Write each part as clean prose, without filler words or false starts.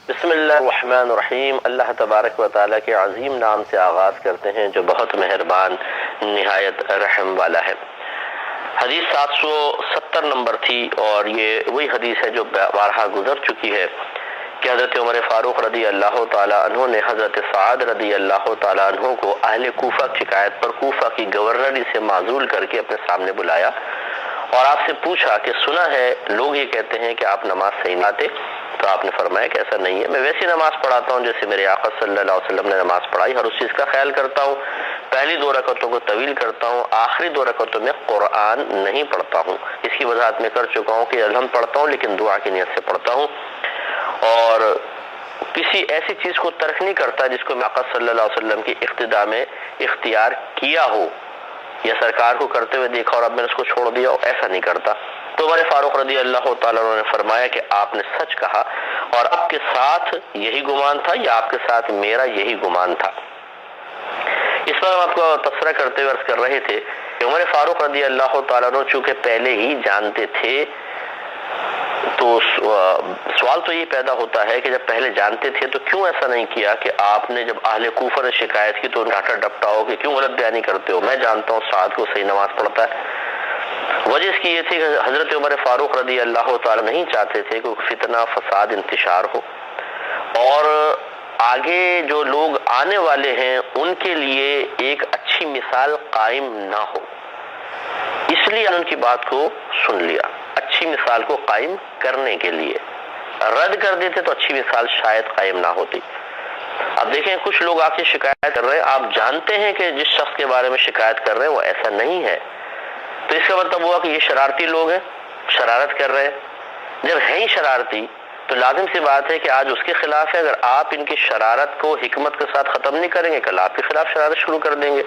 بسم اللہ الرحمن الرحیم۔ اللہ تبارک و تعالیٰ کے عظیم نام سے آغاز کرتے ہیں جو بہت مہربان نہایت رحم والا ہے۔ حدیث 770 نمبر تھی اور یہ وہی حدیث ہے جو بارہا گزر چکی ہے کہ حضرت عمر فاروق رضی اللہ تعالیٰ عنہ نے حضرت سعد رضی اللہ تعالیٰ عنہ کو اہل کوفہ کی شکایت پر کوفہ کی گورنری سے معزول کر کے اپنے سامنے بلایا اور آپ سے پوچھا کہ سنا ہے لوگ یہ کہتے ہیں کہ آپ نماز صحیح نہیں آتے، تو آپ نے فرمایا کہ ایسا نہیں ہے، میں ویسی نماز پڑھاتا ہوں جیسے میرے آقا صلی اللہ علیہ وسلم نے نماز پڑھائی، ہر اس چیز کا خیال کرتا ہوں، پہلی 2 رکعتوں کو طویل کرتا ہوں، آخری 2 رکعتوں میں قرآن نہیں پڑھتا ہوں۔ اس کی وضاحت میں کر چکا ہوں کہ الحمد پڑھتا ہوں لیکن دعا کی نیت سے پڑھتا ہوں، اور کسی ایسی چیز کو ترک نہیں کرتا جس کو میں آقا صلی اللہ علیہ وسلم کی اقتداء میں اختیار کیا ہو یا سرکار کو کرتے ہوئے دیکھا اور اب میں نے اس کو چھوڑ دیا ہو، ایسا نہیں کرتا۔ تو عمر فاروق رضی اللہ تعالیٰ عنہ نے فرمایا کہ آپ نے سچ کہا، اور آپ کے ساتھ یہی گمان تھا یا آپ کے ساتھ میرا یہی گمان تھا؟ اس پر ہم آپ کو تبصرہ کرتے ہوئے عرض کر رہے تھے کہ عمر فاروق رضی اللہ تعالیٰ عنہ چونکہ پہلے ہی جانتے تھے، تو سوال تو یہ پیدا ہوتا ہے کہ جب پہلے جانتے تھے تو کیوں ایسا نہیں کیا کہ آپ نے جب اہل کوفہ نے شکایت کی تو ڈانٹا ڈپٹا ہو کہ کیوں غلط بیانی کرتے ہو، میں جانتا ہوں سعد کو صحیح نماز پڑھتا ہے۔ وجہ اس کی یہ تھی کہ حضرت عمر فاروق رضی اللہ تعالی نہیں چاہتے تھے کہ فتنہ فساد انتشار ہو، اور آگے جو لوگ آنے والے ہیں ان کے لیے ایک اچھی مثال قائم نہ ہو، اس لیے ان کی بات کو سن لیا۔ اچھی مثال کو قائم کرنے کے لیے رد کر دیتے تو اچھی مثال شاید قائم نہ ہوتی۔ اب دیکھیں کچھ لوگ آ کے شکایت کر رہے ہیں، آپ جانتے ہیں کہ جس شخص کے بارے میں شکایت کر رہے ہیں وہ ایسا نہیں ہے، تو اس کا مطلب ہوا کہ یہ شرارتی لوگ ہیں، شرارت کر رہے ہیں۔ جب ہیں ہی شرارتی تو لازم سی بات ہے کہ آج اس کے خلاف ہے، اگر آپ ان کی شرارت کو حکمت کے ساتھ ختم نہیں کریں گے کل آپ کے خلاف شرارت شروع کر دیں گے۔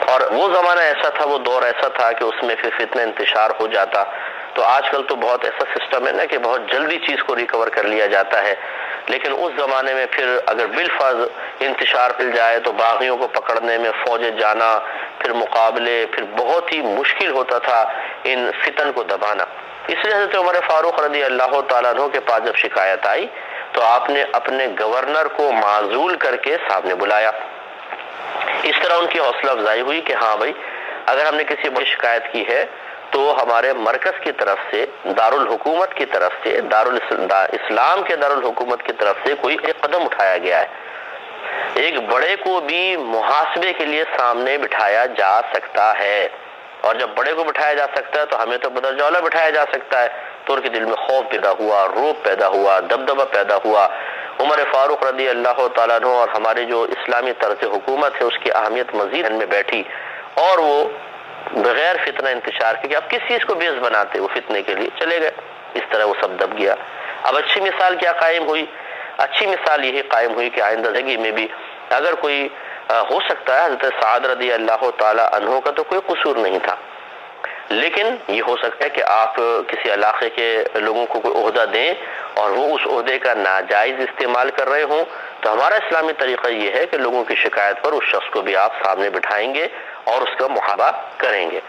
اور وہ زمانہ ایسا تھا، وہ دور ایسا تھا کہ اس میں پھر فتنہ انتشار ہو جاتا۔ تو آج کل تو بہت ایسا سسٹم ہے نا کہ بہت جلدی چیز کو ریکور کر لیا جاتا ہے، لیکن اس زمانے میں پھر اگر بالفرض انتشار پھیل جائے تو باغیوں کو پکڑنے میں فوجیں جانا، پھر مقابلے، پھر بہت ہی مشکل ہوتا تھا ان فتن کو دبانا۔ اس لیے حضرت عمر فاروق رضی اللہ تعالیٰ عنہ کے پاس جب شکایت آئی تو آپ نے اپنے گورنر کو معزول کر کے سامنے بلایا۔ اس طرح ان کی حوصلہ افزائی ہوئی کہ ہاں بھائی، اگر ہم نے کسی بڑی شکایت کی ہے تو ہمارے مرکز کی طرف سے، دارالحکومت کی طرف سے، اسلام کے دارالحکومت کی طرف سے کوئی ایک قدم اٹھایا گیا ہے۔ ایک بڑے کو بھی محاسبے کے لیے سامنے بٹھایا جا سکتا ہے، اور جب بڑے کو بٹھایا جا سکتا ہے تو ہمیں تو بدرجہ اولیٰ بٹھایا جا سکتا ہے۔ تو ان کے دل میں خوف پیدا ہوا، رعب پیدا ہوا، دبدبہ پیدا ہوا۔ عمر فاروق رضی اللہ تعالیٰ عنہ اور ہمارے جو اسلامی طرز حکومت ہے اس کی اہمیت مزید ان میں بیٹھی، اور وہ بغیر فتنہ انتشار کے کہ اب کس چیز کو بیس بناتے، وہ فتنے کے لیے چلے گئے۔ اس طرح وہ سب دب گیا۔ اب اچھی مثال کیا قائم ہوئی؟ اچھی مثال یہی قائم ہوئی کہ آئندہ زندگی میں بھی اگر کوئی ہو سکتا ہے حضرت سعد رضی اللہ تعالی عنہ کا تو کوئی قصور نہیں تھا، لیکن یہ ہو سکتا ہے کہ آپ کسی علاقے کے لوگوں کو کوئی عہدہ دیں اور وہ اس عہدے کا ناجائز استعمال کر رہے ہوں، تو ہمارا اسلامی طریقہ یہ ہے کہ لوگوں کی شکایت پر اس شخص کو بھی آپ سامنے بٹھائیں گے اور اس کا محابہ کریں گے۔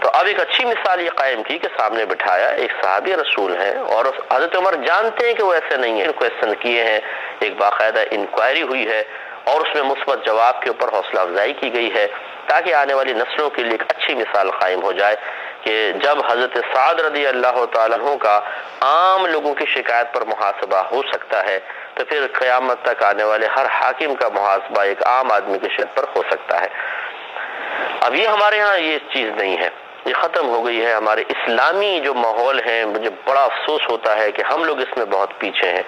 تو اب ایک اچھی مثال یہ قائم کی کہ سامنے بٹھایا، ایک صحابی رسول ہیں اور حضرت عمر جانتے ہیں کہ وہ ایسے نہیں ہیں، کویسچن کیے ہیں، ایک باقاعدہ انکوائری ہوئی ہے اور اس میں مثبت جواب کے اوپر حوصلہ افزائی کی گئی ہے تاکہ آنے والی نسلوں کے لیے ایک اچھی مثال قائم ہو جائے کہ جب حضرت سعد رضی اللہ تعالیٰ عنہ کا عام لوگوں کی شکایت پر محاسبہ ہو سکتا ہے تو پھر قیامت تک آنے والے ہر حاکم کا محاسبہ ایک عام آدمی کی شکایت پر ہو سکتا ہے۔ اب یہ ہمارے ہاں یہ چیز نہیں ہے، یہ ختم ہو گئی ہے۔ ہمارے اسلامی جو ماحول ہے، مجھے بڑا افسوس ہوتا ہے کہ ہم لوگ اس میں بہت پیچھے ہیں۔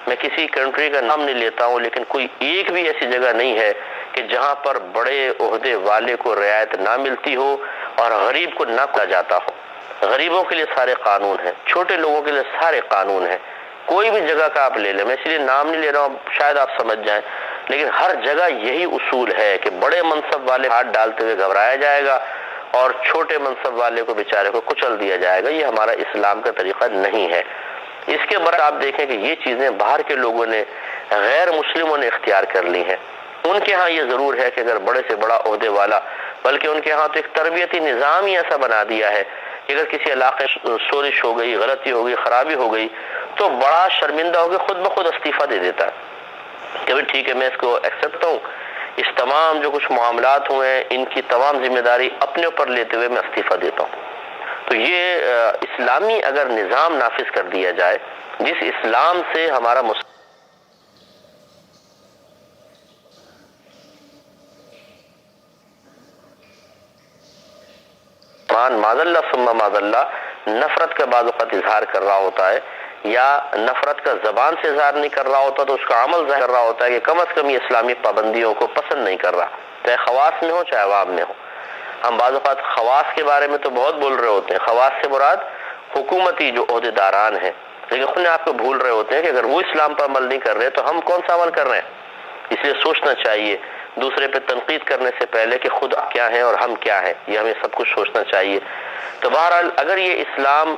میں کسی کنٹری کا نام نہیں لیتا ہوں، لیکن کوئی ایک بھی ایسی جگہ نہیں ہے کہ جہاں پر بڑے عہدے والے کو رعایت نہ ملتی ہو اور غریب کو نہ کیا جاتا ہو۔ غریبوں کے لیے سارے قانون ہیں، چھوٹے لوگوں کے لیے سارے قانون ہیں۔ کوئی بھی جگہ کا آپ لے لیں، میں اس لیے نام نہیں لے رہا ہوں، شاید آپ سمجھ جائیں، لیکن ہر جگہ یہی اصول ہے کہ بڑے منصب والے ہاتھ ڈالتے ہوئے گھبرایا جائے گا اور چھوٹے منصب والے کو بیچارے کو کچل دیا جائے گا۔ یہ ہمارا اسلام کا طریقہ نہیں ہے۔ اس کے برعکس آپ دیکھیں کہ یہ چیزیں باہر کے لوگوں نے، غیر مسلموں نے اختیار کر لی ہیں۔ ان کے ہاں یہ ضرور ہے کہ اگر بڑے سے بڑا عہدے والا، بلکہ ان کے ہاں تو ایک تربیتی نظام ہی ایسا بنا دیا ہے کہ اگر کسی علاقے میں سورش ہو گئی، غلطی ہو گئی، خرابی ہو گئی تو بڑا شرمندہ ہو کے خود بخود استعفیٰ دے دیتا ہے کہ ٹھیک ہے میں اس کو ایکسیپٹ ہوں، اس تمام جو کچھ معاملات ہوئے ہیں ان کی تمام ذمہ داری اپنے اوپر لیتے ہوئے میں استعفیٰ دیتا ہوں۔ تو یہ اسلامی اگر نظام نافذ کر دیا جائے، جس اسلام سے ہمارا معاذ اللہ ثم معاذ اللہ نفرت کا بعض اوقات اظہار کر رہا ہوتا ہے، یا نفرت کا زبان سے اظہار نہیں کر رہا ہوتا تو اس کا عمل ظاہر کر رہا ہوتا ہے کہ کم از کم یہ اسلامی پابندیوں کو پسند نہیں کر رہا، چاہے خواص میں ہو چاہے عوام میں ہو۔ ہم بعض اوقات خواص کے بارے میں تو بہت بول رہے ہوتے ہیں، خواص سے مراد حکومتی جو عہدیداران ہیں، لیکن خود نے آپ کو بھول رہے ہوتے ہیں کہ اگر وہ اسلام پر عمل نہیں کر رہے تو ہم کون سا عمل کر رہے ہیں۔ اس لیے سوچنا چاہیے دوسرے پہ تنقید کرنے سے پہلے کہ خود کیا ہیں اور ہم کیا ہیں، یہ ہمیں سب کچھ سوچنا چاہیے۔ تو بہرحال اگر یہ اسلام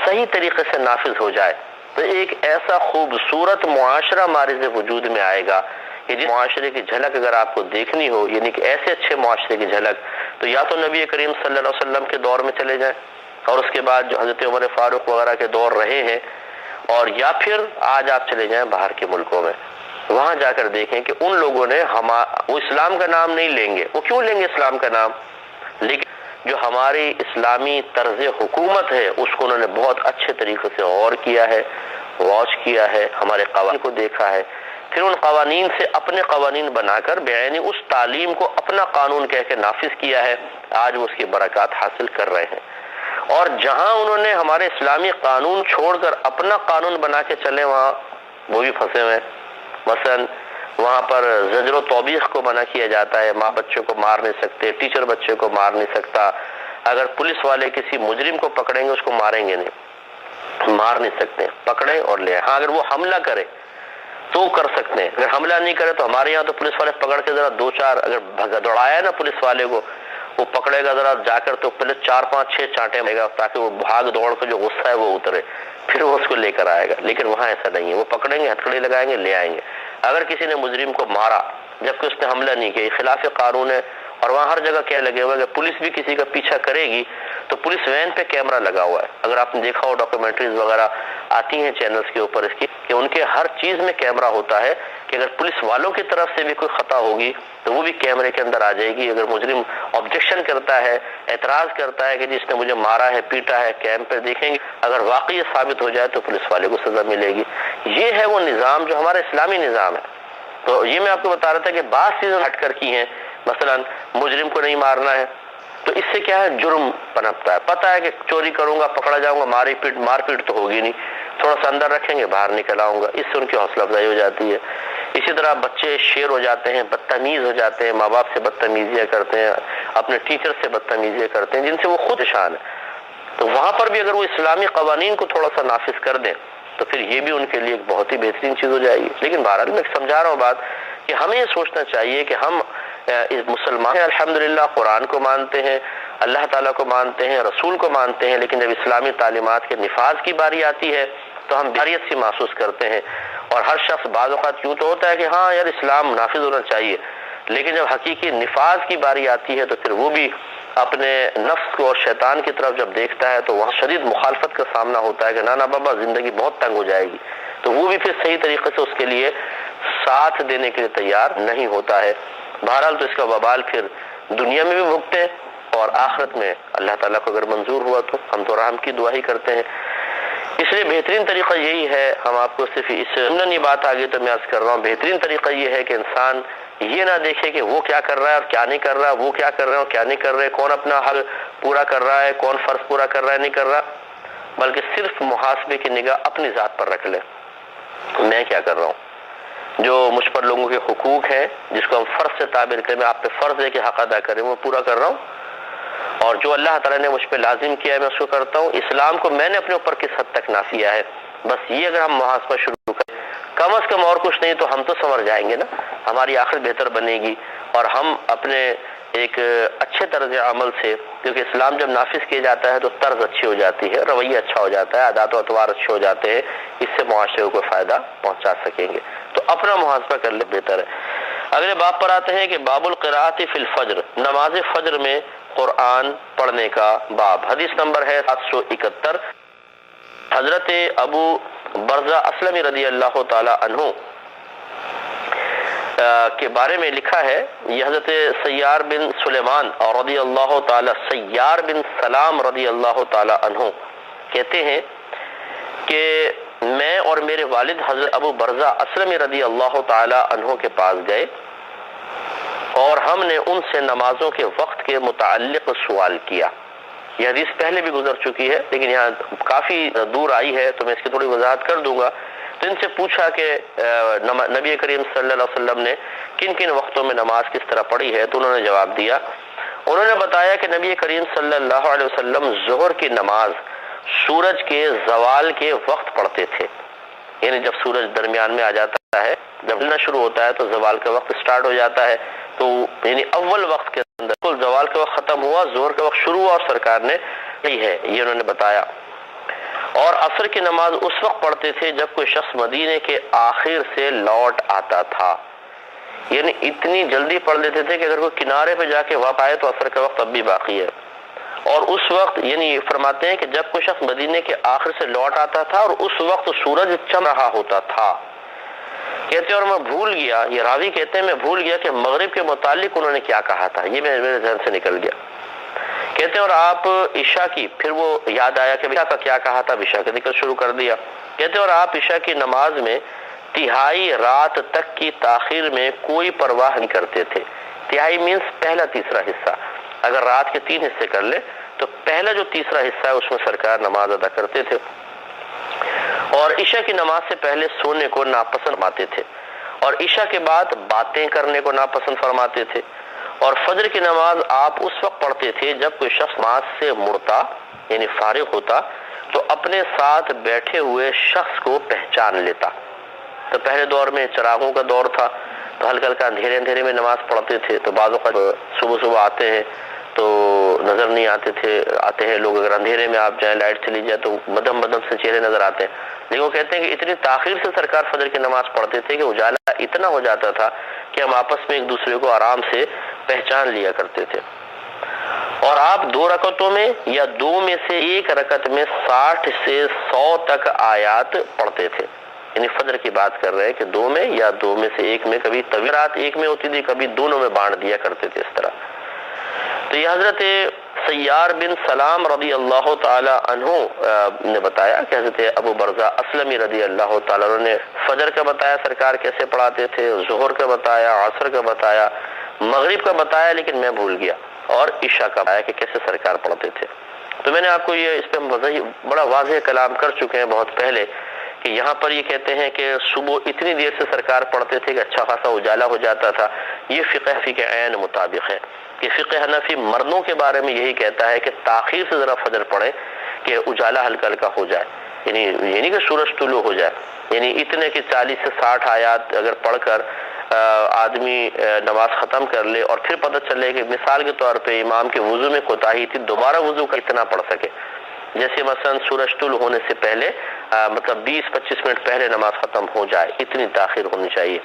صحیح طریقے سے نافذ ہو جائے تو ایک ایسا خوبصورت معاشرہ ہمارے وجود میں آئے گا کہ جس معاشرے کی جھلک اگر آپ کو دیکھنی ہو، یعنی کہ ایسے اچھے معاشرے کی جھلک، تو یا تو نبی کریم صلی اللہ علیہ وسلم کے دور میں چلے جائیں اور اس کے بعد جو حضرت عمر فاروق وغیرہ کے دور رہے ہیں، اور یا پھر آج آپ چلے جائیں باہر کے ملکوں میں، وہاں جا کر دیکھیں کہ ان لوگوں نے وہ اسلام کا نام نہیں لیں گے۔ وہ کیوں لیں گے اسلام کا نام؟ لیکن جو ہماری اسلامی طرز حکومت ہے اس کو انہوں نے بہت اچھے طریقے سے غور کیا ہے، واچ کیا ہے، ہمارے قوانین کو دیکھا ہے، پھر ان قوانین سے اپنے قوانین بنا کر بعینی اس تعلیم کو اپنا قانون کہہ کے نافذ کیا ہے۔ آج وہ اس کی برکات حاصل کر رہے ہیں۔ اور جہاں انہوں نے ہمارے اسلامی قانون چھوڑ کر اپنا قانون بنا کے چلے، وہاں وہ بھی پھنسے ہوئے ہیں۔ مثلا وہاں پر زجر و توبیخ کو منع کیا جاتا ہے، ماں بچوں کو مار نہیں سکتے، ٹیچر بچے کو مار نہیں سکتا، اگر پولیس والے کسی مجرم کو پکڑیں گے اس کو ماریں گے نہیں، مار نہیں سکتے، پکڑیں اور لے آئیں۔ ہاں اگر وہ حملہ کرے تو کر سکتے ہیں، اگر حملہ نہیں کرے تو ہمارے یہاں تو پولیس والے پکڑ کے ذرا دو چار اگر دوڑایا نا پولیس والے کو، وہ پکڑے گا ذرا جا کر تو پہلے 4 5 6 چانٹے مارے گا تاکہ وہ بھاگ دوڑ کے جو غصہ ہے وہ اترے، پھر وہ اس کو لے کر آئے گا۔ لیکن وہاں ایسا نہیں ہے، وہ پکڑیں گے، ہتھکڑی لگائیں گے، لے آئیں گے۔ اگر کسی نے مجرم کو مارا جبکہ اس نے حملہ نہیں کیا، خلاف قانون ہے، اور وہاں ہر جگہ کیا لگے ہوا ہے کہ پولیس بھی کسی کا پیچھا کرے گی تو پولیس وین پہ کیمرہ لگا ہوا ہے۔ اگر آپ نے دیکھا ہو ڈاکیومنٹریز وغیرہ آتی ہیں چینلز کے اوپر اس کی، کہ ان کے ہر چیز میں کیمرہ ہوتا ہے کہ اگر پولیس والوں کی طرف سے بھی کوئی خطا ہوگی تو وہ بھی کیمرے کے اندر آ جائے گی۔ اگر مجرم آبجیکشن کرتا ہے، اعتراض کرتا ہے کہ جس نے مجھے مارا ہے، پیٹا ہے، کیمپ پہ دیکھیں گے، اگر واقعی یہ ثابت ہو جائے تو پولیس والے کو سزا ملے گی۔ یہ ہے وہ نظام جو ہمارا اسلامی نظام ہے۔ تو یہ میں آپ کو بتا رہا تھا کہ بعض چیزیں ہٹ کر کی ہیں، مثلا مجرم کو نہیں مارنا ہے تو اس سے کیا ہے، جرم پنپتا ہے۔ پتہ ہے کہ چوری کروں گا پکڑا جاؤں گا، مار پیٹ تو ہوگی نہیں، تھوڑا سا اندر رکھیں گے باہر نکل آؤں گا، اس سے ان کی حوصلہ افزائی ہو جاتی ہے۔ اسی طرح بچے شیر ہو جاتے ہیں، بدتمیز ہو جاتے ہیں، ماں باپ سے بدتمیزیاں کرتے ہیں، اپنے ٹیچر سے بدتمیزیاں کرتے ہیں جن سے وہ خود شان ہے۔ تو وہاں پر بھی اگر وہ اسلامی قوانین کو تھوڑا سا نافذ کر دیں تو پھر یہ بھی ان کے لیے ایک بہت ہی بہترین چیز ہو جائے گی۔ لیکن بہرحال میں سمجھا رہا ہوں بات کہ ہمیں یہ سوچنا چاہیے کہ ہم مسلمان ہیں، الحمدللہ قرآن کو مانتے ہیں، اللہ تعالیٰ کو مانتے ہیں، رسول کو مانتے ہیں، لیکن جب اسلامی تعلیمات کے نفاذ کی باری آتی ہے تو ہم بیاریت سی محسوس کرتے ہیں۔ اور ہر شخص بعض اوقات یوں تو ہوتا ہے کہ ہاں یار اسلام نافذ ہونا چاہیے، لیکن جب حقیقی نفاذ کی باری آتی ہے تو پھر وہ بھی اپنے نفس کو اور شیطان کی طرف جب دیکھتا ہے تو وہاں شدید مخالفت کا سامنا ہوتا ہے کہ نا بابا زندگی بہت تنگ ہو جائے گی، تو وہ بھی پھر صحیح طریقے سے اس کے لیے ساتھ دینے کے لیے تیار نہیں ہوتا ہے۔ بہرحال تو اس کا وبال پھر دنیا میں بھی بھگتے ہیں اور آخرت میں اللہ تعالیٰ کو اگر منظور ہوا تو ہم تو رحم کی دعا ہی کرتے ہیں۔ اس لیے بہترین طریقہ یہی ہے، ہم آپ کو صرف اس یہ بات آگے تو میں عرض کر رہا ہوں، بہترین طریقہ یہ ہے کہ انسان یہ نہ دیکھے کہ وہ کیا کر رہا ہے اور کیا نہیں کر رہا، وہ کیا کر رہے ہیں اور کیا نہیں کر رہے، کون اپنا حق پورا کر رہا ہے، کون فرض پورا کر رہا ہے نہیں کر رہا، بلکہ صرف محاسبے کی نگاہ اپنی ذات پر رکھ لے، میں کیا کر رہا ہوں۔ جو مجھ پر لوگوں کے حقوق ہیں جس کو ہم فرض سے تعبیر کریں، میں آپ پہ فرض ہے کہ حق ادا کریں، وہ پورا کر رہا ہوں، اور جو اللہ تعالیٰ نے مجھ پہ لازم کیا ہے میں اس کو کرتا ہوں۔ اسلام کو میں نے اپنے اوپر کس حد تک نافذ ہے، بس یہ اگر ہم محاسبہ شروع کریں، کم از کم اور کچھ نہیں تو ہم تو سنور جائیں گے نا، ہماری آخرت بہتر بنے گی، اور ہم اپنے ایک اچھے طرز عمل سے، کیونکہ اسلام جب نافذ کیا جاتا ہے تو طرز اچھی ہو جاتی ہے، رویہ اچھا ہو جاتا ہے، عادات و اطوار اچھے ہو جاتے ہیں، اس سے معاشرے کو کوئی فائدہ پہنچا سکیں گے، تو اپنا محاسبہ کر لے بہتر ہے۔ اگلے باب پر آتے ہیں کہ باب القراءۃ فی الفجر، نماز فجر میں قرآن پڑھنے کا باب۔ حدیث نمبر ہے 771۔ حضرت ابو برزہ اسلمی رضی اللہ تعالی عنہ کے بارے میں لکھا ہے، یہ حضرت سیار بن سلیمان اور رضی اللہ تعالی سیار بن سلام رضی اللہ تعالی عنہ کہتے ہیں کہ میں اور میرے والد حضرت ابو برزہ اسلمی رضی اللہ تعالی عنہ کے پاس گئے اور ہم نے ان سے نمازوں کے وقت کے متعلق سوال کیا۔ یہ حدیث پہلے بھی گزر چکی ہے لیکن یہاں کافی دور آئی ہے تو میں اس کی تھوڑی وضاحت کر دوں گا۔ تو ان سے پوچھا کہ نبی کریم صلی اللہ علیہ وسلم نے کن کن وقتوں میں نماز کس طرح پڑھی ہے، تو انہوں نے جواب دیا، انہوں نے بتایا کہ نبی کریم صلی اللہ علیہ وسلم ظہر کی نماز سورج کے زوال کے وقت پڑھتے تھے، یعنی جب سورج درمیان میں آ جاتا ہے، جب ڈھلنا شروع ہوتا ہے تو زوال کا وقت سٹارٹ ہو جاتا ہے، تو یعنی اول وقت کے اندر کل زوال کا وقت ختم ہوا، ظہر کا وقت شروع ہوا اور سرکار نے پڑھی ہے، یہ انہوں نے بتایا۔ اور عصر کی نماز اس وقت پڑھتے تھے جب کوئی شخص مدینے کے آخر سے لوٹ آتا تھا، یعنی اتنی جلدی پڑھ لیتے تھے کہ اگر کوئی کنارے پہ جا کے واپس آئے تو عصر کا وقت اب بھی باقی ہے۔ اور اس وقت یعنی فرماتے ہیں کہ جب کوئی شخص مدینے کے آخر سے لوٹ آتا تھا اور اس وقت سورج چم رہا ہوتا تھا، کہتے ہیں اور میں بھول گیا، یہ راوی کہتے ہیں میں بھول گیا کہ مغرب کے متعلق انہوں نے کیا کہا تھا، یہ میرے ذہن سے نکل گیا۔ کہتے ہیں اور آپ عشاء کی، پھر وہ یاد آیا کہ عشاء کا کیا کہا تھا، عشاء کا ذکر شروع کر دیا۔ کہتے ہیں اور آپ عشاء کی نماز میں تہائی رات تک کی تاخیر میں کوئی پرواہ نہیں کرتے تھے۔ تہائی مینس پہلا تیسرا حصہ، اگر رات کے 3 حصے کر لے تو پہلا جو تیسرا حصہ ہے اس میں سرکار نماز ادا کرتے تھے، اور عشاء کی نماز سے پہلے سونے کو ناپسند فرماتے تھے، اور عشاء کے بعد باتیں کرنے کو ناپسند فرماتے تھے، اور فجر کی نماز آپ اس وقت پڑھتے تھے جب کوئی شخص نماز سے مڑتا یعنی فارغ ہوتا تو اپنے ساتھ بیٹھے ہوئے شخص کو پہچان لیتا۔ تو پہلے دور میں چراغوں کا دور تھا تو ہلکا ہلکا اندھیرے میں نماز پڑھتے تھے، تو بعض اوقات صبح آتے ہیں تو نظر نہیں آتے ہیں لوگ، اگر اندھیرے میں آپ جائیں لائٹ چلی جائے تو مدم سے چہرے نظر آتے ہیں، لیکن وہ کہتے ہیں کہ اتنی تاخیر سے سرکار فجر کی نماز پڑھتے تھے کہ اجالا اتنا ہو جاتا تھا کہ ہم آپس میں ایک دوسرے کو آرام سے پہچان لیا کرتے تھے۔ اور آپ 2 رکعتوں میں یا 2 میں سے 1 رکعت میں 60 سے 100 تک آیات پڑھتے تھے، یعنی فجر کی بات کر رہے ہیں کہ 2 میں یا 2 میں سے 1 میں، کبھی طویل رات 1 میں ہوتی تھی، کبھی دونوں میں بانٹ دیا کرتے تھے اس طرح۔ تو یہ حضرت سیار بن سلام رضی اللہ تعالی عنہ نے بتایا کہ حضرت ابو برزہ اسلمی رضی اللہ تعالی عنہ نے فجر کا بتایا سرکار کیسے پڑھاتے تھے، ظہر کا بتایا، عصر کا بتایا، مغرب کا بتایا لیکن میں بھول گیا، اور عشاء کا بتایا کہ کیسے سرکار پڑھتے تھے۔ تو میں نے آپ کو یہ اس پہ بڑا واضح کلام کر چکے ہیں بہت پہلے کہ یہاں پر یہ کہتے ہیں کہ صبح اتنی دیر سے سرکار پڑھتے تھے کہ اچھا خاصا اجالا ہو جاتا تھا، یہ فقہ حنفی کے عین مطابق ہے کہ فقہ حنفی مردوں کے بارے میں یہی کہتا ہے کہ تاخیر سے ذرا فجر پڑھے کہ اجالا ہلکا ہلکا ہو جائے، یعنی کہ سورج طلوع ہو جائے، یعنی اتنے کہ 40 سے 60 آیات اگر پڑھ کر آدمی نماز ختم کر لے اور پھر پتہ چلے کہ مثال کے طور پہ امام کے وضو میں کوتاہی تھی، دوبارہ وضو کا اتنا پڑھ سکے، جیسے مثلا سورج طلوع ہونے سے پہلے مطلب 20-25 منٹ پہلے نماز ختم ہو جائے، اتنی تاخیر ہونی چاہیے۔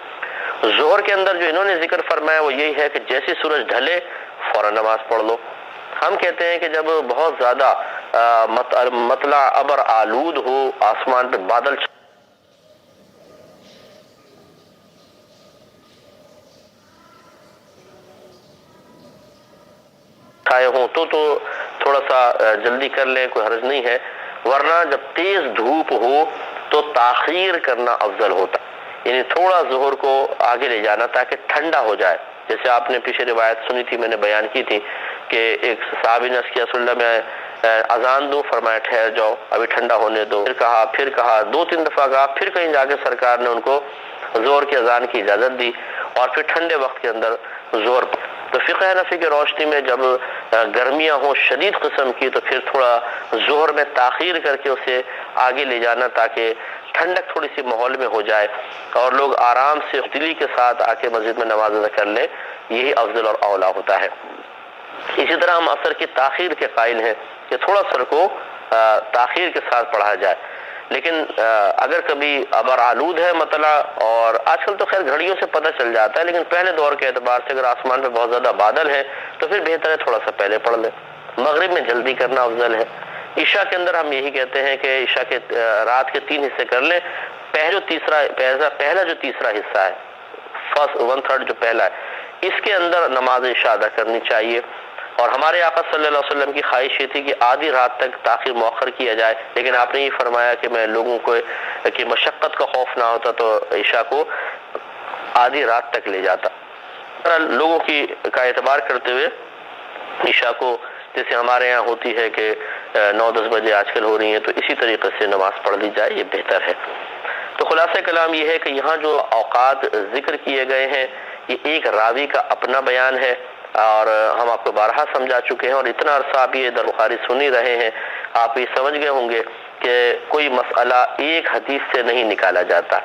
ظہر کے اندر جو انہوں نے ذکر فرمایا وہ یہی ہے کہ جیسے سورج ڈھلے فوراً نماز پڑھ لو۔ ہم کہتے ہیں کہ جب بہت زیادہ مطلع ابر آلود ہو، آسمان پہ بادل چھائے ہوں تو تھوڑا سا جلدی کر لیں، کوئی حرج نہیں ہے، ورنہ جب تیز دھوپ ہو تو تاخیر کرنا افضل ہوتا، یعنی تھوڑا ظہر کو آگے لے جانا تاکہ ٹھنڈا ہو جائے۔ جیسے آپ نے پیچھے روایت سنی تھی، میں نے بیان کی تھی کہ ایک صحابی نے کیا رسول اللہ میں اذان دو، فرمایا ٹھہر جاؤ ابھی ٹھنڈا ہونے دو، پھر کہا 2-3 دفعہ کہا، پھر کہیں جا کے سرکار نے ان کو ظہر کی اذان کی اجازت دی اور پھر ٹھنڈے وقت کے اندر ظہر۔ تو فقہ حنفی کی روشنی میں جب گرمیاں ہوں شدید قسم کی تو پھر تھوڑا ظہر میں تاخیر کر کے اسے آگے لے جانا تاکہ ٹھنڈک تھوڑی سی ماحول میں ہو جائے اور لوگ آرام سے دلی کے ساتھ آ کے مسجد میں نماز ادا کر لیں، یہی افضل اور اولا ہوتا ہے۔ اسی طرح ہم عصر کی تاخیر کے قائل ہیں کہ تھوڑا سر کو تاخیر کے ساتھ پڑھا جائے، لیکن اگر کبھی ابر آلود ہے مطلع، اور آج کل تو خیر گھڑیوں سے پتہ چل جاتا ہے، لیکن پہلے دور کے اعتبار سے اگر آسمان پہ بہت زیادہ بادل ہے تو پھر بہتر ہے تھوڑا سا پہلے پڑھ لیں۔ مغرب میں جلدی کرنا افضل ہے، عشاء کے اندر ہم یہی کہتے ہیں کہ عشاء کے رات کے 3 حصے کر لیں. پہلا جو تیسرا حصہ ہے، فرسٹ 1/3 جو پہلا ہے، اس کے اندر نماز عشاء ادا کرنی چاہیے. اور ہمارے آقا صلی اللہ علیہ وسلم کی خواہش یہ تھی کہ آدھی رات تک تاخیر مؤخر کیا جائے، لیکن آپ نے یہ فرمایا کہ میں لوگوں کو کہ مشقت کا خوف نہ ہوتا تو عشاء کو آدھی رات تک لے جاتا. لوگوں کا اعتبار کرتے ہوئے عشاء کو جیسے ہمارے یہاں ہوتی ہے کہ 9-10 بجے آج کل ہو رہی ہیں، تو اسی طریقے سے نماز پڑھ لی جائے، یہ بہتر ہے. تو خلاصہ کلام یہ ہے کہ یہاں جو اوقات ذکر کیے گئے ہیں یہ ایک راوی کا اپنا بیان ہے، اور ہم آپ کو بارہا سمجھا چکے ہیں، اور اتنا عرصہ آپ یہ در بخاری سن ہی رہے ہیں. آپ یہ سمجھ گئے ہوں گے کہ کوئی مسئلہ ایک حدیث سے نہیں نکالا جاتا،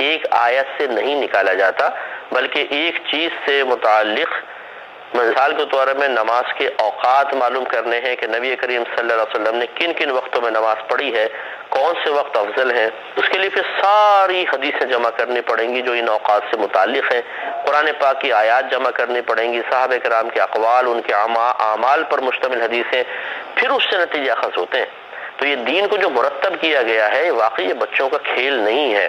ایک آیت سے نہیں نکالا جاتا، بلکہ ایک چیز سے متعلق مثال کے طور میں نماز کے اوقات معلوم کرنے ہیں کہ نبی کریم صلی اللہ علیہ وسلم نے کن کن وقتوں میں نماز پڑھی ہے، کون سے وقت افضل ہیں. اس کے لیے پھر ساری حدیثیں جمع کرنی پڑیں گی جو ان اوقات سے متعلق ہیں، قرآن پاک کی آیات جمع کرنی پڑیں گی، صحابہ کرام کے اقوال، ان کے اعمال پر مشتمل حدیثیں، پھر اس سے نتیجے اخذ ہوتے ہیں. تو یہ دین کو جو مرتب کیا گیا ہے واقعی یہ بچوں کا کھیل نہیں ہے.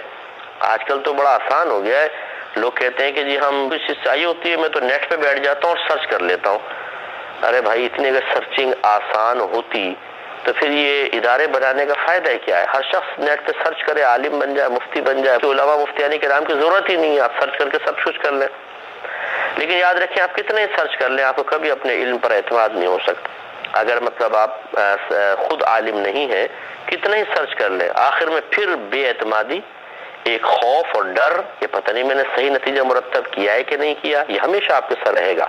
آج کل تو بڑا آسان ہو گیا ہے. لوگ کہتے ہیں کہ جی ہم کچھ چیز چاہیے ہوتی ہے میں تو نیٹ پہ بیٹھ جاتا ہوں اور سرچ کر لیتا ہوں. ارے بھائی اتنی اگر سرچنگ آسان ہوتی تو پھر یہ ادارے بنانے کا فائدہ ہی کیا ہے؟ ہر شخص نیٹ پہ سرچ کرے، عالم بن جائے، مفتی بن جائے، تو علماء مفتیان کرام کی ضرورت ہی نہیں ہے، آپ سرچ کر کے سب کچھ کر لیں. لیکن یاد رکھیں آپ کتنے ہی سرچ کر لیں آپ کو کبھی اپنے علم پر اعتماد نہیں ہو سکتا. اگر مطلب آپ خود عالم نہیں ہیں کتنے ہی سرچ کر لیں، آخر میں پھر بے اعتمادی، ایک خوف اور ڈر کہ پتہ نہیں میں نے صحیح نتیجہ مرتب کیا ہے کہ نہیں کیا، یہ ہمیشہ آپ کے ساتھ رہے گا.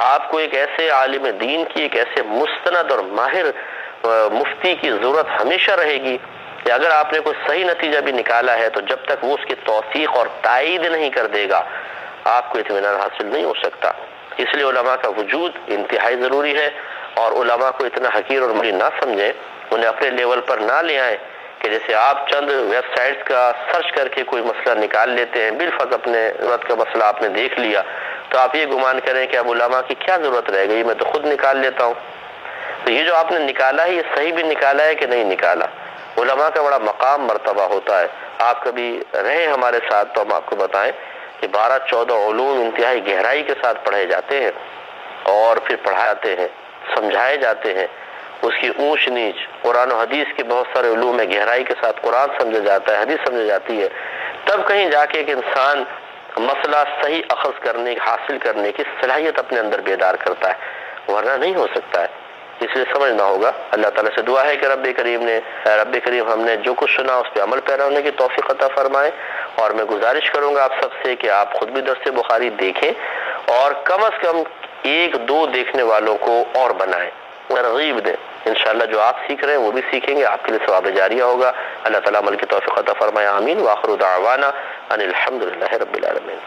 آپ کو ایک ایسے عالم دین کی، ایک ایسے مستند اور ماہر مفتی کی ضرورت ہمیشہ رہے گی کہ اگر آپ نے کوئی صحیح نتیجہ بھی نکالا ہے تو جب تک وہ اس کی توثیق اور تائید نہیں کر دے گا آپ کو اطمینان حاصل نہیں ہو سکتا. اس لیے علماء کا وجود انتہائی ضروری ہے، اور علماء کو اتنا حقیر اور مری نہ سمجھیں، انہیں اپنے لیول پر نہ لے آئیں کہ جیسے آپ چند ویب سائٹس کا سرچ کر کے کوئی مسئلہ نکال لیتے ہیں، بالفرض اپنے ضرورت کا مسئلہ آپ نے دیکھ لیا تو آپ یہ گمان کریں کہ اب علماء کی کیا ضرورت رہ گئی، میں تو خود نکال لیتا ہوں. تو یہ جو آپ نے نکالا ہے یہ صحیح بھی نکالا ہے کہ نہیں نکالا؟ علماء کا بڑا مقام مرتبہ ہوتا ہے. آپ کبھی رہے ہمارے ساتھ تو ہم آپ کو بتائیں کہ 12-14 علوم انتہائی گہرائی کے ساتھ پڑھے جاتے ہیں اور پھر پڑھائے جاتے ہیں، سمجھائے جاتے ہیں. اس کی اونچ نیچ، قرآن و حدیث کے بہت سارے علوم میں گہرائی کے ساتھ قرآن سمجھا جاتا ہے، حدیث سمجھا جاتی ہے. تب کہیں جا کے ایک انسان مسئلہ صحیح اخذ کرنے، حاصل کرنے کی صلاحیت اپنے اندر بیدار کرتا ہے، ورنہ نہیں ہو سکتا ہے. اس لیے سمجھنا ہوگا. اللہ تعالیٰ سے دعا ہے کہ رب کریم ہم نے جو کچھ سنا اس پہ عمل پیرا ہونے کی توفیق عطا فرمائے. اور میں گزارش کروں گا آپ سب سے کہ آپ خود بھی درس بخاری دیکھیں اور کم از کم 1-2 دیکھنے والوں کو اور بنائیں، ترغیب دیں. انشاءاللہ جو آپ سیکھ رہے ہیں وہ بھی سیکھیں گے، آپ کے لیے ثواب جاریہ ہوگا. اللہ تعالیٰ عمل کی توفیق عطا فرمائے. آمین. وآخر دعوانا ان الحمدللہ رب العالمین.